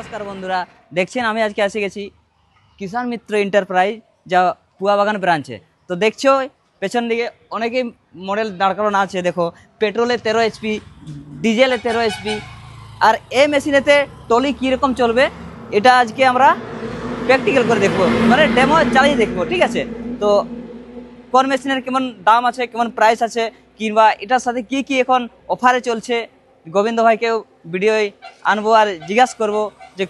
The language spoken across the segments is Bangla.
নমস্কার বন্ধুরা, দেখছেন আমি আজকে এসে গেছি কিষাণ মিত্র এন্টারপ্রাইজ, যা পুয়াবাগান ব্রাঞ্চে। তো দেখছো পেছন দিকে অনেকেই মডেল দাঁড় করানো আছে। দেখো, পেট্রোলে 13 এইচপি, ডিজেলে 13 এইচপি, আর এই মেশিনেতে টলি কীরকম চলবে এটা আজকে আমরা প্র্যাকটিক্যাল করে দেখবো, মানে ডেমো চালিয়ে দেখবো। ঠিক আছে, তো কোন মেশিনের কেমন দাম আছে, কেমন প্রাইস আছে, কিংবা এটার সাথে কি কি এখন অফারে চলছে, গোবিন্দ ভাইকেও ভিডিওয় আনবো আর জিজ্ঞাসা করবো যে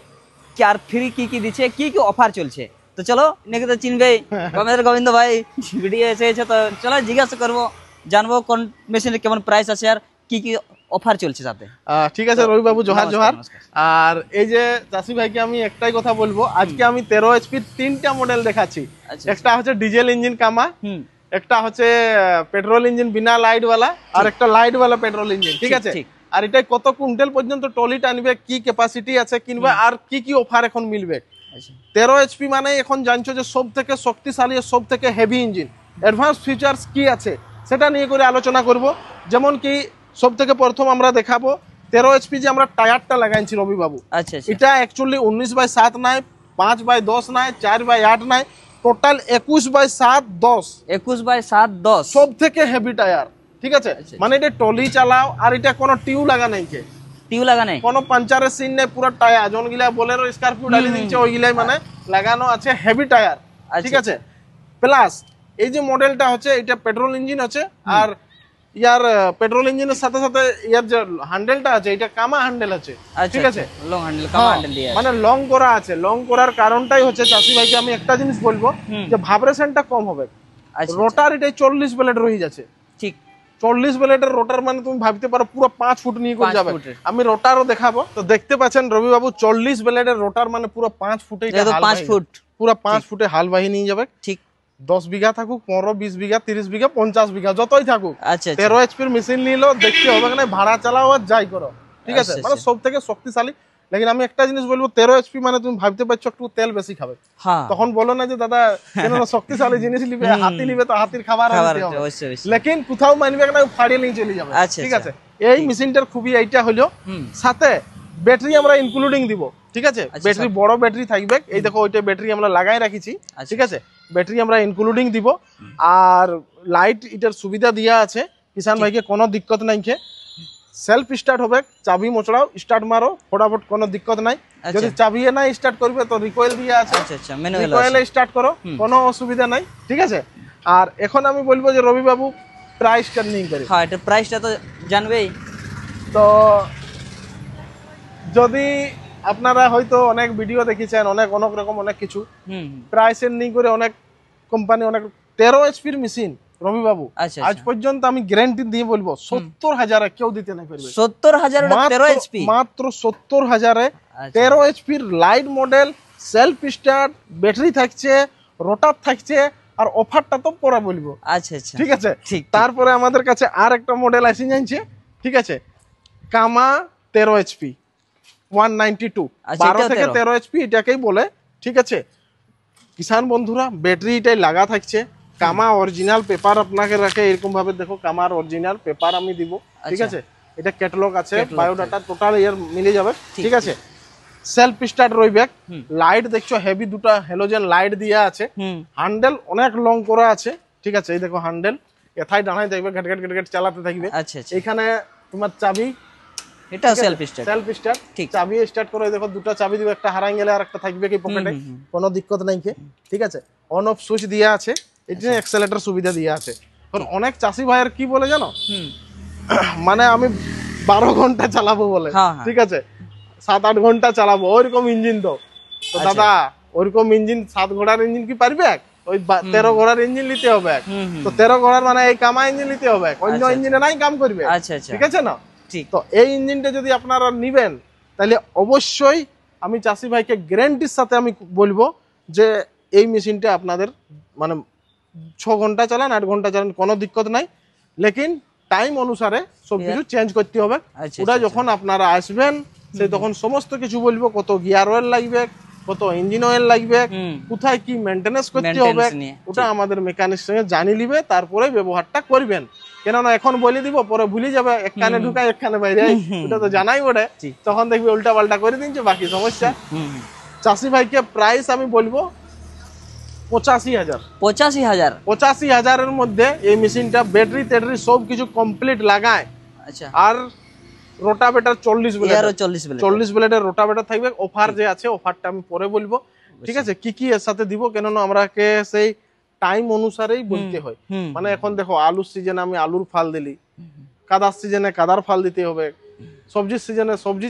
কি আর ফ্রি কি কি দিচ্ছে, কি কি অফার চলছে। তো চলো, নাকি তো চিনবেই আমাদের গোবিন্দ ভাই, ভিডিও এসেছে, তো চলো জিজ্ঞাসা করবো, জানবো কোন মেশিনের কেমন প্রাইস আছে আর কি কি অফার চলছে সাথে। ঠিক আছে রবি বাবু, জোহার জোহার। আর এই যে চাষি ভাইকে আমি একটাই কথা বলবো, আজকে আমি 13 এইচপির 3টা মডেল দেখাচ্ছি। একটা হচ্ছে ডিজেল ইঞ্জিন কামা, একটা হচ্ছে পেট্রোল ইঞ্জিন বিনা লাইট ওয়ালা, আর একটা লাইট ওয়ালা পেট্রোল ইঞ্জিন। ঠিক আছে, আর এটা কত কুইন্টাল পর্যন্ত টলি টানবে, কি ক্যাপাসিটি আছে, কিংবা আর কি কি অফার এখন মিলবে। 13 এইচপি মানে এখন জানছো যে সব থেকে শক্তিশালী, সব থেকে হেভি ইঞ্জিন। অ্যাডভান্স ফিচার্স কি আছে সেটা নিয়ে করে আলোচনা করব। যেমন কি সব থেকে প্রথম আমরা দেখাবো 13 এইচপি যে আমরা টায়ারটা লাগাইছি রবি বাবু। এটা অ্যাকচুয়ালি 19/7 নাই, 5/10 নাই, 4/8 নাই, টোটাল 21/7 10, 21/7 10 সব থেকে হেভি টায়ার। ঠিক আছে, মানে এটা টলি চালাও, আর এটা কোনো টিউ লাগা নাই, টিউ লাগা নাই, কোনো পাঞ্চারের সিন নেই, পুরো টায়ার যোনগুলা বোলেরো স্করপিও ডালি দিচ্ছে ওইগুলাই মানে লাগানো আছে হেভি টায়ার। ঠিক আছে, প্লাস এই যে মডেলটা হচ্ছে এটা পেট্রোল ইঞ্জিন আছে, আর ইয়ার পেট্রোল ইঞ্জিনের সাথে সাথে ইয়ার যে হ্যান্ডেলটা আছে এটা কামা হ্যান্ডেল আছে। ঠিক আছে, লং হ্যান্ডেল, কামা হ্যান্ডেল দিয়ে মানে লং করা আছে। লং করার কারণটাই হচ্ছে চাষি ভাইকে আমি একটা জিনিস বলবো যে ভাইব্রেশনটা কম হবে। রোটার এটা 40 ব্লেড রয়ে যাচ্ছে। ঠিক, 40 ব্লেডের রোটার মানে তুমি ভাবতে পারো পুরো 5 ফুট নিয়ে করে যাবে। আমি রোটারও দেখাবো। তো দেখতে পাচ্ছেন রবি বাবু, 40 ব্লেডের রোটার মানে পুরো 5 ফুটে, 5 ফুট, পুরো 5 ফুটে হাল বাহি নিয়ে যাবে। ঠিক, 10 বিঘা থাকুক, 15, 20 বিঘা, 30 বিঘা, 50 বিঘা, যতই থাকুক। 13 এইচপির মেশিন নিলো, দেখতে হবে না, ভাড়া চালাও আর যাই করো। ঠিক আছে, মানে সব থেকে শক্তিশালী। লেকিন আমি একটা জিনিস বলবো, 13 এইচপি মানে তুমি ভাবতে পারছো একটু তেল বেশি খাবে। তখন বলো না যে দাদা কেন শক্তিশালী জিনিস নিবে, হাতি নিবে তো হাতির খাবার আনতে হবে, লেকিন কোথাও মানবে না, ফাড়িয়ে নিয়ে চলে যাবে। ঠিক আছে, এই মেশিনটার খুবই এইটা হলো, সাথে ব্যাটারি আমরা ইনক্লুডিং দিব। ঠিক আছে, ব্যাটারি বড় ব্যাটারি থাকবে, এই দেখো ওইটা ব্যাটারি আমরা লাগাই রাখিছি। ঠিক আছে, ব্যাটারি আমরা ইনক্লুডিং দিব, আর লাইট এটার সুবিধা দিয়া আছে। কিষাণ ভাইকে কোনো দিক্কত নাই, সেলফ স্টার্ট হবে, চাবি মোচড়াও, স্টার্ট মারো ফটাফট, কোনো দিক্কত নাই। যদি চাবি না স্টার্ট করবে তো রিকয়েল দিয়ে আছে, রিকয়েলে স্টার্ট করো, কোনো অসুবিধা নাই। ঠিক আছে, আর এখন আমি বলবো যে রবি বাবু প্রাইসটা নিয়ে করি। হ্যাঁ, এটা প্রাইসটা তো জানবেই। তো যদি আপনারা হয়তো অনেক ভিডিও দেখেছেন, অনেক রকম অনেক কিছু প্রাইসের নিয়ে করে অনেক কোম্পানি, অনেক 13 এইচপির মেশিন রবি বাবু আজ পর্যন্ত আমি গ্যারান্টি দিয়ে বলবো 70,000 কেউ দিতে না পারবে। 70,000 13 এইচপি, মাত্র 70,000 13 এইচপির light model, self start, battery থাকছে, রোটার থাকছে, আর অফারটা তো পরে বলবো। ঠিক আছে, তারপরে আমাদের কাছে আর একটা মডেল আসি জানছে। ঠিক আছে, কামা 13 এইচপি 192, 12 থেকে 13 এইচপি এটাকেই বলে। ঠিক আছে, কিষাণ বন্ধুরা ব্যাটারি এটাই লাগা থাকছে। কামা অরিজিনাল পেপার আপনাকে রাখে এরকম ভাবে, দেখো কামার অরিজিনাল পেপার আমি দিব। ঠিক আছে, এটা ক্যাটালগ আছে, বায়োডাটা টোটাল ইয়ার মিলে যাবে। ঠিক আছে, সেলফ স্টার্ট রইবে, লাইট দেখছো হেভি দুটো হ্যালোজেন লাইট দিয়া আছে, হ্যান্ডেল অনেক লং করা আছে। ঠিক আছে, এই দেখো হ্যান্ডেল এথাই ডানাই দেখবে, ঘাট ঘাট ঘাট ঘাট চালাতে থাকবে। এখানে তোমার চাবি, এটা সেলফ স্টার্ট, ঠিক, চাবি স্টার্ট করে দেখো দুটো চাবি দিবে, একটা হারাই গেলে আর একটা থাকবে কি পকেটে, কোনো দিক্কত নাই। ঠিক আছে, অন অফ সুইচ দিয়া আছে, এটা অ্যাক্সেলেটর সুবিধা দিয়া আছে। কারণ অনেক চাষি ভাইয়ের কি বলে জানো, মানে আমি 12 ঘন্টা চালাবো বলে। ঠিক আছে, 7-8 ঘন্টা চালাবো, ওইরকম ইঞ্জিন তো দাদা, ওইরকম ইঞ্জিন 7 ঘোড়ার ইঞ্জিন কি পারবে? ওই 13 ঘোড়ার ইঞ্জিন নিতে হবে। তো 13 ঘোড়ার মানে এই কামা ইঞ্জিন নিতে হবে, অন্য ইঞ্জিনে নাই কাম করবে। ঠিক আছে না, তো এই ইঞ্জিনটা যদি আপনারা নিবেন তাহলে অবশ্যই আমি চাষি ভাইকে গ্যারান্টির সাথে আমি বলবো যে এই মেশিনটা আপনাদের মানে 6 ঘন্টা চালান, 8 ঘন্টা চালান, কোনো দিক্কত নাই। লেকিন টাইম অনুসারে সবকিছু চেঞ্জ করতে হবে। ওটা যখন আপনারা আসবেন সেই তখন সমস্ত কিছু বলবো, কত গিয়ার অয়েল লাগবে, কত ইঞ্জিন অয়েল লাগবে, কোথায় কি মেইনটেনেন্স করতে হবে, ওটা আমাদের মেকানিক সঙ্গে জানিয়ে নিবে, তারপরে ব্যবহারটা করবেন। কেননা এখন বলে দিব পরে ভুলে যাবে, এক কানে ঢুকায় এক কানে বাইরে, ওটা তো জানাই বটে। তখন দেখবি উল্টা পাল্টা করে দিচ্ছে, বাকি সমস্যা। চাষি ভাইকে প্রাইস আমি বলবো 85,000। 85,000? 85,000-এর মধ্যে এই মেশিনটা ব্যাটারি ট্যাটারি সব কিছু কমপ্লিট লাগায়। আচ্ছা। আর রোটাভেটার 40 ব্লেড, 40 ব্লেডের রোটাভেটার থাকবে। অফার যে আছে অফারটা আমি পরে বলবো, ঠিক আছে? কি কি এর সাথে দিব, কেননা আমরাকে সেই টাইম অনুসারেই বলতে হয়। মানে এখন দেখো আলুর সিজনে আমি আলুর ফাল দিলি, কাদার সিজনে কাদার ফাল দিতে হবে, সবজির সিজনে সবজি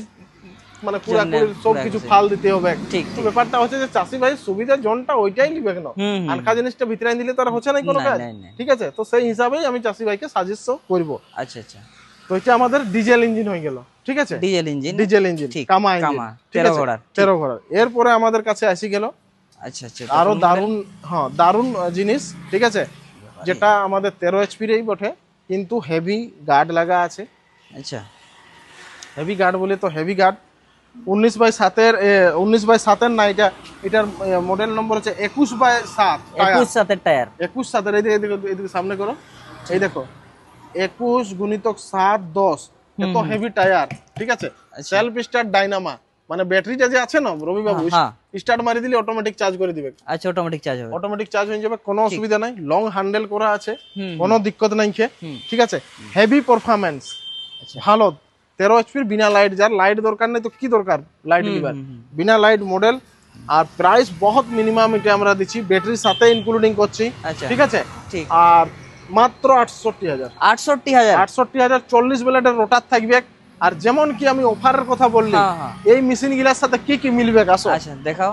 মানে পুরাপুরি সবকিছু ফাল দিতে হবে। তো ব্যাপারটা হচ্ছে যে চাষি ভাই সুবিধা জনটা ওইটাই নিবে, কেন আনখা জিনিসটা ভিতরে দিলে তো আর হচ্ছে না কোনো কাজ, ঠিক আছে? তো সেই হিসাবেই আমি চাষি ভাইকে সাজেস্ট করব। আচ্ছা আচ্ছা। তো এটা আমাদের ডিজেল ইঞ্জিন হয়ে গেল, ঠিক আছে? ডিজেল ইঞ্জিন কামা ইঞ্জিন, 13 ঘোড়ার। এরপরে আমাদের কাছে আসি গেল আচ্ছা আচ্ছা আরো দারুন, হ্যাঁ দারুন জিনিস, ঠিক আছে? যেটা আমাদের 13 এইচপিরই বটে, কিন্তু হেভি গার্ড লাগা আছে। আচ্ছা, হেভি গার্ড বলে তো হেভি গার্ড 19/7-এর 19/7-এর না, এটার মডেল নম্বর হচ্ছে 21/7। 21/7-এর টায়ার, 21/7-এর। এদিকে সামনে করো, এই দেখো 21x7-10, এত হেভি টায়ার, ঠিক আছে? সেলফ স্টার্ট ডাইনামা, মানে ব্যাটারিটা যে আছে না রবি বাবু, স্টার্ট মারি দিলে অটোমেটিক চার্জ করে দিবে। আচ্ছা, অটোমেটিক চার্জ হবে, অটোমেটিক চার্জ হয়ে যাবে, কোনো অসুবিধা নাই। লং হ্যান্ডেল করা আছে, কোনো দিক্কত নাই, ঠিক আছে? হেভি পারফরম্যান্স, ভালো 13 এইচপির বিনা লাইট, যার লাইট দরকার নেই তো কি দরকার লাইট দিবার, বিনা লাইট মডেল। আর প্রাইস বহুত মিনিমাম এটা আমরা দিচ্ছি, ব্যাটারির সাথে ইনক্লুডিং করছি, ঠিক আছে? আর মাত্র 68,000। 68,000 40 ব্লেডের রোটার থাকবে। আর যেমন কি আমি অফারের কথা বললি, এই মেশিন গুলার সাথে কি কি মিলবে আসো, আচ্ছা দেখাও,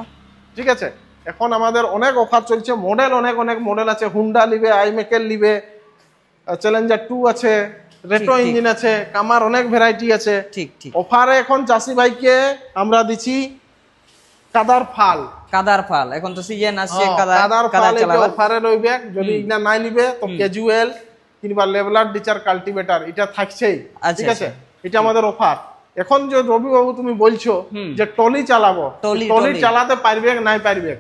ঠিক আছে? এখন আমাদের অনেক অফার চলছে, মডেল অনেক মডেল আছে। হুন্ডা লিবে, আইমেকেল লিবে, চ্যালেঞ্জার 2 আছে, রেট্রো ইঞ্জিন আছে, কামার অনেক ভ্যারাইটি আছে। ঠিক ঠিক। অফারে এখন চাষি ভাইকে আমরা দিচ্ছি কাদার ফাল। এখন তো সিজন আসছে, কাদার ফাল এটা অফারে রইবে। যদি ইগনা নাই নিবে তো ক্যাজুয়াল কিংবা লেভেলার ডিচার কাল্টিভেটর এটা থাকছেই, ঠিক আছে? এটা আমাদের অফার। এখন যে রবি বাবু তুমি বলছো যে টলি চালাবো, টলি চালাতে পারবে নাই পারবে,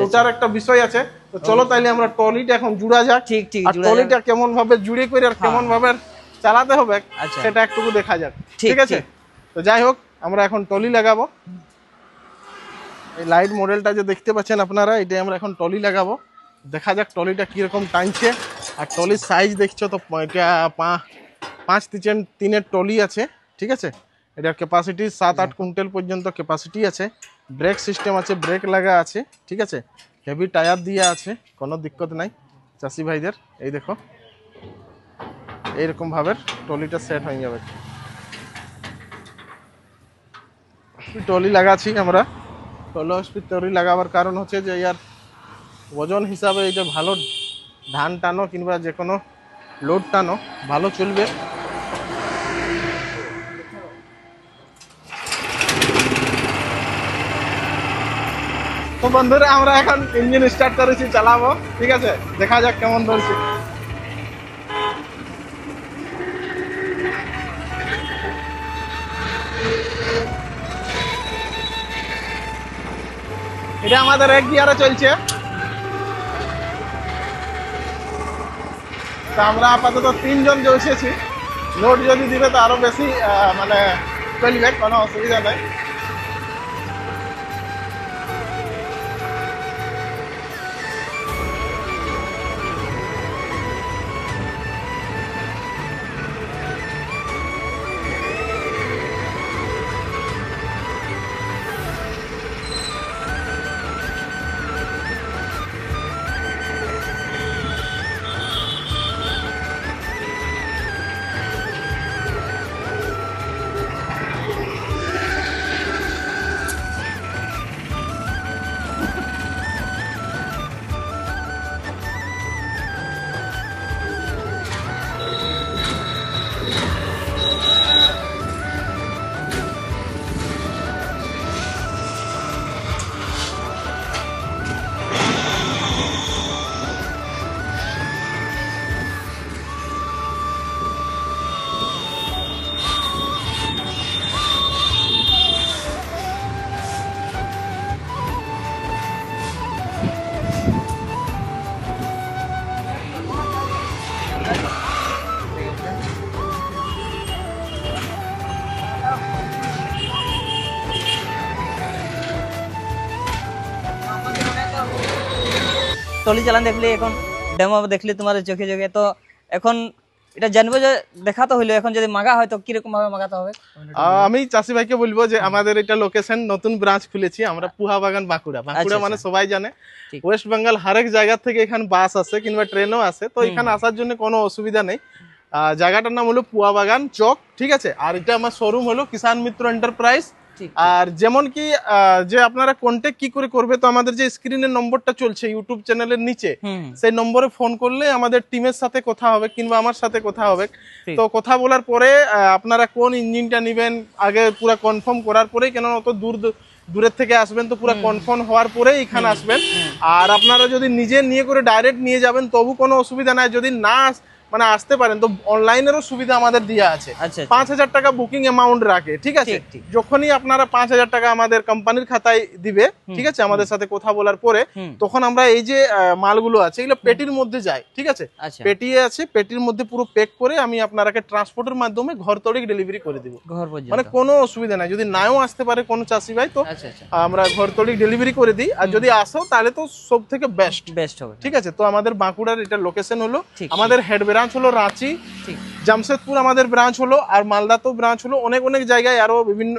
ওটার একটা বিষয় আছে। তো চলো তাইলে আমরা টলিটা এখন জুড়া যাক। ঠিক ঠিক। আর টলিটা কেমন ভাবে জুড়ে করে আর কেমন ভাবে চালাতে হবে সেটা একটু দেখা যাক, ঠিক আছে? তো যাই হোক, আমরা এখন টলি লাগাবো। এই লাইট মডেলটা যে দেখতে পাচ্ছেন আপনারা, এটা আমরা এখন টলি লাগাবো। দেখা যাক টলিটা কিরকম টানছে। আর টলির সাইজ দেখছো তো, এটা 5-3 টলি আছে, ঠিক আছে? এটার ক্যাপাসিটি 7-8 কুইন্টাল পর্যন্ত ক্যাপাসিটি আছে। ব্রেক সিস্টেম আছে, ব্রেক লাগা আছে, ঠিক আছে? হেভি টায়ার দিয়ে আছে, কোনো দিক্কত নাই চাষি ভাইদের। এই দেখো এইরকম ভাবে টলিটা সেট হয়ে যাবে। টলি লাগাচ্ছি আমরা। টলি লাগাবার কারণ হচ্ছে যে ইয়ার ওজন হিসাবে এই যে ভালো ধান টানো কিংবা যে কোনো লোড টানো ভালো চলবে। তো বন্ধুরা, আমরা এখন ইঞ্জিন স্টার্ট করেছি, চালাবো, ঠিক আছে? দেখা যাক কেমন ধরছে। এটা আমাদের 1 গিয়ারে চলছে। তো আমরা আপাতত 3 জন বসেছি। লোড যদি দিবে তো আরো বেশি মানে চলবে, কোনো অসুবিধা নাই। টলি চালান দেখলে, এখন ডেমো দেখলে তোমাদের চোখে চোখে, তো এখন এটা জানবো যে দেখাতে হইলো, এখন যদি মাগা হয় তো কিরকম ভাবে মাগাতে হবে? আমি চাষি ভাইকে বলবো যে আমাদের এটা লোকেশন নতুন ব্রাঞ্চ খুলেছি আমরা, পুহা বাগান বাঁকুড়া। বাঁকুড়া মানে সবাই জানে, ঠিক। ওয়েস্ট বেঙ্গল হরেক জায়গা থেকে এখানে বাস আসে কিংবা ট্রেনও আসে, তো এখানে আসার জন্য কোনো অসুবিধা নেই। জায়গাটার নাম হলো পুয়া বাগান চক, ঠিক আছে। আর এটা আমার শোরুম হলো কিষান মিত্র এন্টারপ্রাইজ। ঠিক। আর যেমন কি যে আপনারা কন্ট্যাক্ট কি করে করবে, তো আমাদের যে স্ক্রিনের নম্বরটা চলছে ইউটিউব চ্যানেলের নিচে, সেই নম্বরে ফোন করলে আমাদের টিমের সাথে কথা হবে কিংবা আমার সাথে কথা হবে। তো কথা বলার পরে আপনারা কোন ইঞ্জিনটা নেবেন আগে পুরো কনফার্ম করার পরেই, কেন অত দূরের থেকে আসবেন তো পুরো কনফার্ম হওয়ার পরেই এখানে আসবেন। আর আপনারা যদি নিজে নিয়ে করে ডাইরেক্ট নিয়ে যাবেন তবু কোনো অসুবিধা নাই, যদি না মানে আসতে পারেন তো অনলাইনেরও সুবিধা আমাদের দেওয়া আছে। 5,000 টাকা বুকিং অ্যামাউন্ট রাখে, ঠিক আছে। যখনই আপনারা 5,000 টাকা আমাদের কোম্পানির খাতায় দিবে, ঠিক আছে, আমাদের সাথে কথা বলার পরে, তখন আমরা এই যে মালগুলো আছে এগুলো পেটির মধ্যে যায়, ঠিক আছে, পেটি আছে, পেটির মধ্যে পুরো প্যাক করে আমি আপনারাকে ট্রান্সপোর্টের মাধ্যমে ঘর তড়িক ডেলিভারি করে দিব, মানে কোনো অসুবিধা নাই। যদি নাও আসতে পারে কোনো চাষি ভাই তো আমরা ঘর তড়িক ডেলিভারি করে দিই, আর যদি আসো তাহলে তো সব থেকে বেস্ট হবে, ঠিক আছে। তো আমাদের বাঁকুড়ার এটা লোকেশন হলো, আমাদের হেড ব্রাঞ্চ হলো রাঁচি, জামশেদপুর আমাদের ব্রাঞ্চ হলো, আর মালদা তো ব্রাঞ্চ হলো, অনেক জায়গায় আরো বিভিন্ন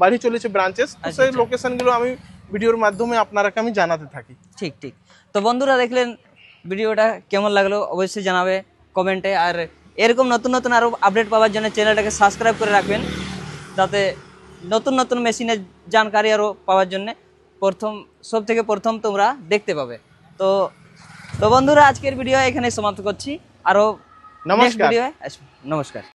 বাড়ি চলেছে ব্রাঞ্চেস। সেই লোকেশন গুলো আমি ভিডিওর মাধ্যমে আপনারাকে আমি জানাতে থাকি। ঠিক। তো বন্ধুরা দেখলেন ভিডিওটা কেমন লাগলো অবশ্যই জানাবে কমেন্টে, আর এরকম নতুন নতুন আরো আপডেট পাওয়ার জন্য চ্যানেলটাকে সাবস্ক্রাইব করে রাখবেন, যাতে নতুন মেশিনের জানকারি আরো পাওয়ার জন্য সব থেকে প্রথম তোমরা দেখতে পাবে। তো বন্ধুরা আজকের ভিডিও এখানে সমাপ্ত করছি, আরো নমস্কার।